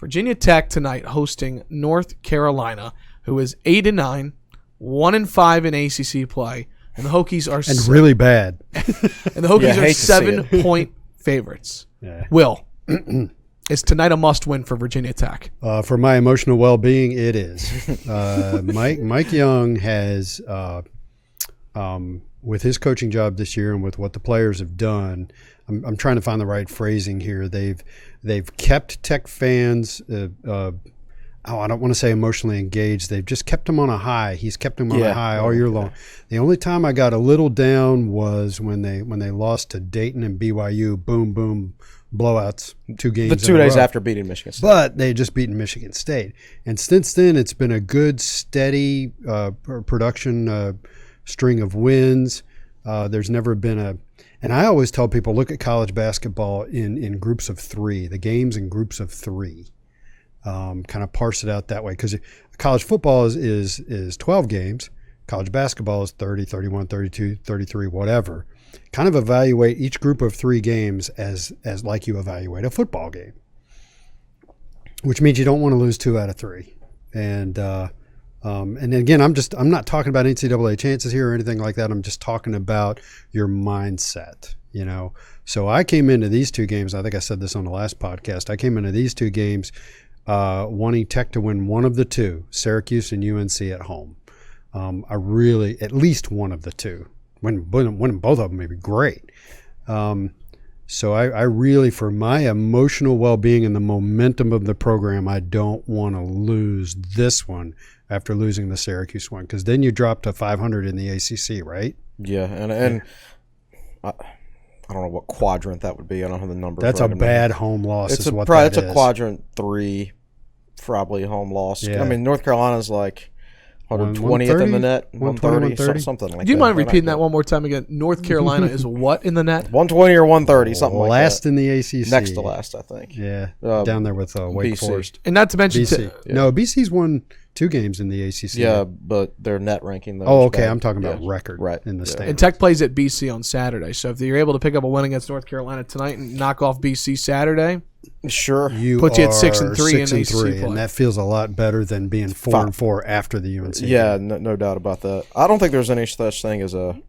Virginia Tech tonight hosting North Carolina, who is 8-9, 1-5 in ACC play, and the Hokies are really bad. And the Hokies are 7-point favorites. Yeah. Will, is tonight a must-win for Virginia Tech? For my emotional well-being, it is. Mike Young has, with his coaching job this year and with what the players have done, I'm trying to find the right phrasing here. They've kept Tech fans. I don't want to say emotionally engaged. They've just kept them on a high. He's kept them on a high all year long. The only time I got a little down was when they lost to Dayton and BYU. Boom, boom, blowouts. 2 games. The 2 days after beating Michigan State. But they had just beaten Michigan State, and since then it's been a good, steady production string of wins. There's never been and I always tell people, look at college basketball in groups of 3. The games in groups of 3. Kind of parse it out that way, because college football is 12 games. College basketball is 30, 31, 32, 33, whatever. Kind of evaluate each group of 3 games as like you evaluate a football game, which means you don't want to lose 2 out of 3. And again, I'm not talking about NCAA chances here or anything like that. I'm just talking about your mindset, So I came into these 2 games. I think I said this on the last podcast. I came into these 2 games wanting Tech to win one of the 2, Syracuse and UNC at home. At least one of the 2. Winning both of them may be great. So I really, for my emotional well-being and the momentum of the program, I don't want to lose this one after losing the Syracuse one, because then you drop to 500 in the ACC, right? Yeah, and I don't know what quadrant that would be. I don't have the number. That's a bad home loss. It's it's a quadrant 3, probably home loss. Yeah. I mean, North Carolina's like 120th in the net, 130, something like that. Do you mind repeating that one more time again? North Carolina is what in the net? 120 or 130, something like that. Last in the ACC. Next to last, I think. Yeah, down there with Wake Forest. And not to mention BC. No, BC's won 2 games in the ACC. Yeah, but their net ranking, though. Oh, okay. I'm talking about record in the standings. And Tech plays at BC on Saturday. So if you're able to pick up a win against North Carolina tonight and knock off BC Saturday, sure, puts you at 6-3 in ACC play. And that feels a lot better than being 4-4 after the UNC. Yeah, no doubt about that. I don't think there's any such thing as a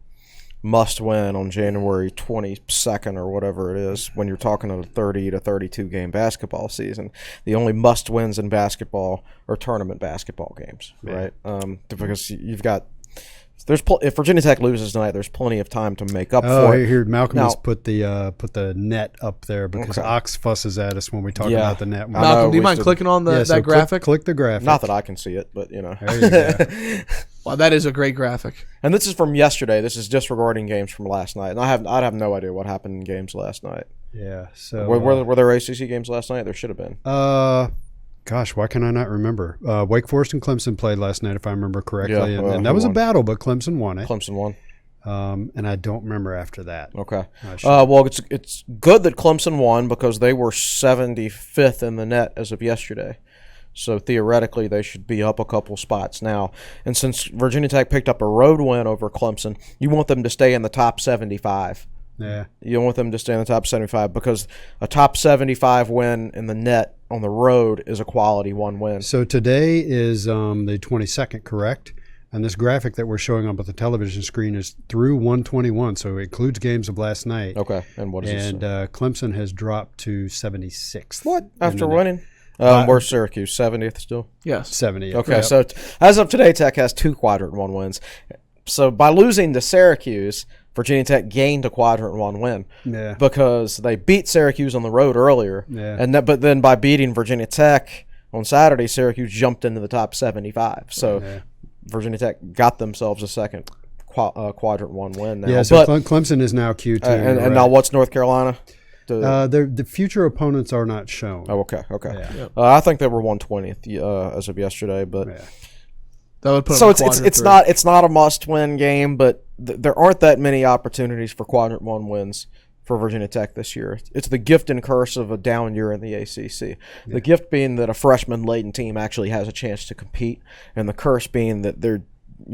must-win on January 22nd or whatever it is when you're talking a 30 to 32 game basketball season. The only must-wins in basketball are tournament basketball games, right? Because you've got if Virginia Tech loses tonight, there's plenty of time to make up for it. Here, Malcolm has put the net up there because Ox fusses at us when we talk about the net. Malcolm, do you mind clicking on that graphic? Click the graphic. Not that I can see it, but There you go. Wow, that is a great graphic. And this is from yesterday. This is disregarding games from last night. And I'd have no idea what happened in games last night. Yeah. So were there ACC games last night? There should have been. Gosh, why can I not remember? Wake Forest and Clemson played last night, if I remember correctly. Yeah, and that was a battle, but Clemson won it. Clemson won. And I don't remember after that. Okay. Well, it's good that Clemson won because they were 75th in the net as of yesterday. So theoretically, they should be up a couple spots now. And since Virginia Tech picked up a road win over Clemson, you want them to stay in the top 75. Yeah. You don't want them to stay in the top 75 because a top 75 win in the net on the road is a quality 1 win. So today is the 22nd, correct? And this graphic that we're showing up at the television screen is through 121, so it includes games of last night. Okay. And what is this? And Clemson has dropped to 76th. What? After winning? Where's Syracuse? 70th still? Yes. 70th. Okay, so as of today, Tech has 2 quadrant 1 wins. So by losing to Syracuse, Virginia Tech gained a quadrant 1 win because they beat Syracuse on the road earlier. Yeah. But then by beating Virginia Tech on Saturday, Syracuse jumped into the top 75. So Virginia Tech got themselves a second quadrant 1 win now. Yeah, so Clemson is now Q2. And now what's North Carolina? The future opponents are not shown. Oh, okay. Yeah. I think they were 120th as of yesterday, but that would put so it's not a must-win game, but there aren't that many opportunities for quadrant 1 wins for Virginia Tech this year. It's the gift and curse of a down year in the ACC. The gift being that a freshman-laden team actually has a chance to compete, and the curse being that you're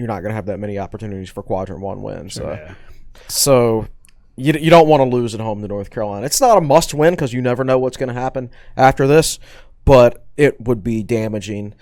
not going to have that many opportunities for quadrant 1 wins. So you don't want to lose at home to North Carolina. It's not a must-win because you never know what's going to happen after this, but it would be damaging,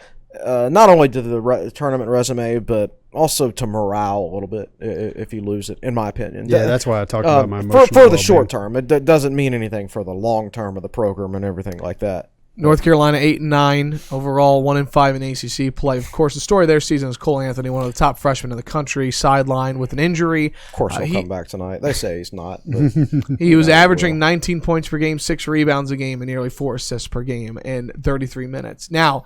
not only to the tournament resume, but also to morale a little bit if you lose it, in my opinion. Yeah, that's why I talked about my emotional for the well-being. short term. It doesn't mean anything for the long term of the program and everything like that. North Carolina 8-9 overall, 1-5 in ACC play. Of course, the story of their season is Cole Anthony, one of the top freshmen in the country, sidelined with an injury. Of course, he'll come back tonight. They say he's not. But he was averaging 19 points per game, 6 rebounds a game, and nearly 4 assists per game in 33 minutes. Now,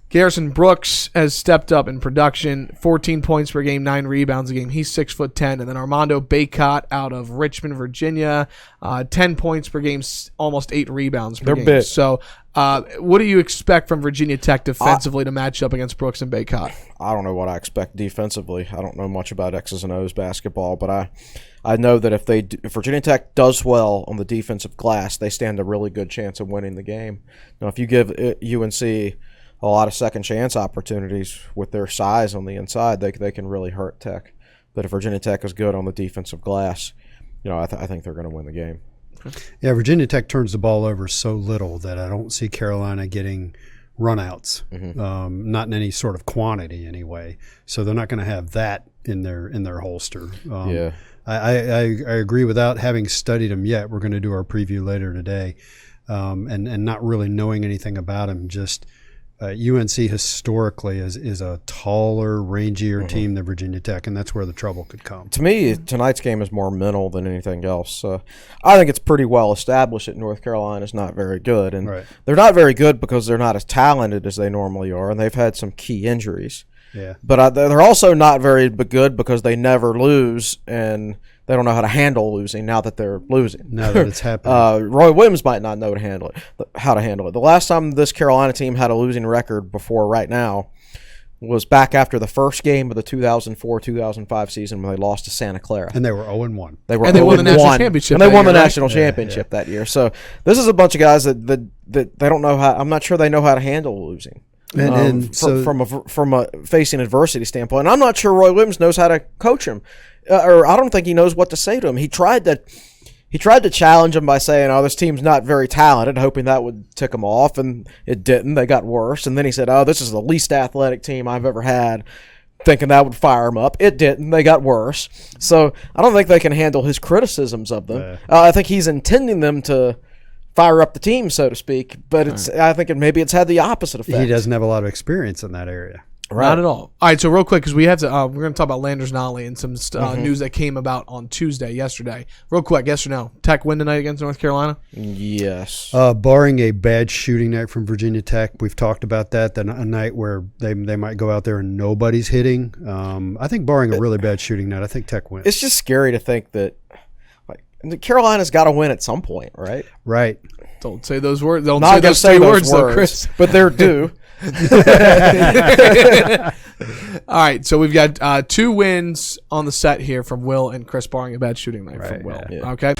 Garrison Brooks has stepped up in production, 14 points per game, 9 rebounds a game. He's 6'10", and then Armando Bacot out of Richmond, Virginia, 10 points per game, almost 8 rebounds per game. Big. So, what do you expect from Virginia Tech defensively to match up against Brooks and Bacot? I don't know what I expect defensively. I don't know much about X's and O's basketball, but I know that if Virginia Tech does well on the defensive glass, they stand a really good chance of winning the game. Now, if you give UNC a lot of second chance opportunities with their size on the inside, they can really hurt Tech. But if Virginia Tech is good on the defensive glass, I think they're going to win the game. Yeah, Virginia Tech turns the ball over so little that I don't see Carolina getting runouts, not in any sort of quantity anyway. So they're not going to have that in their holster. Yeah, I agree. Without having studied them yet, we're going to do our preview later today, and not really knowing anything about them, just. UNC historically is a taller, rangier team than Virginia Tech, and that's where the trouble could come. To me, tonight's game is more mental than anything else. I think it's pretty well established that North Carolina is not very good, and they're not very good because they're not as talented as they normally are, and they've had some key injuries. Yeah, but they're also not very good because they never lose, and they don't know how to handle losing now that they're losing. Now that it's happening. Roy Williams might not know how to handle it. The last time this Carolina team had a losing record before right now was back after the first game of the 2004-2005 season when they lost to Santa Clara. And they were 0-1. They won the national championship. And they won the national championship that year. So this is a bunch of guys that they don't know how. I'm not sure they know how to handle losing. So from a facing adversity standpoint, and I'm not sure Roy Williams knows how to coach him, or I don't think he knows what to say to him. He tried to challenge him by saying, "Oh, this team's not very talented," hoping that would tick him off, and it didn't. They got worse, and then he said, "Oh, this is the least athletic team I've ever had," thinking that would fire him up. It didn't. They got worse. So I don't think they can handle his criticisms of them. I think he's intending them to fire up the team, so to speak, but I think maybe it's had the opposite effect. He doesn't have a lot of experience in that area. Right. Not at all. All right, so real quick, because we have to, we're going to talk about Landers Nolley and some news that came about on yesterday. Real quick, yes or no? Tech win tonight against North Carolina? Yes. Barring a bad shooting night from Virginia Tech, we've talked about that, a night where they might go out there and nobody's hitting. I think barring a really bad shooting night, I think Tech wins. It's just scary to think that Carolina's got to win at some point, right? Right. Don't say those words. Don't Not say those three words, though, Chris. But they're due. All right, so we've got 2 wins on the set here from Will and Chris, barring a bad shooting night from Will. Yeah. Okay.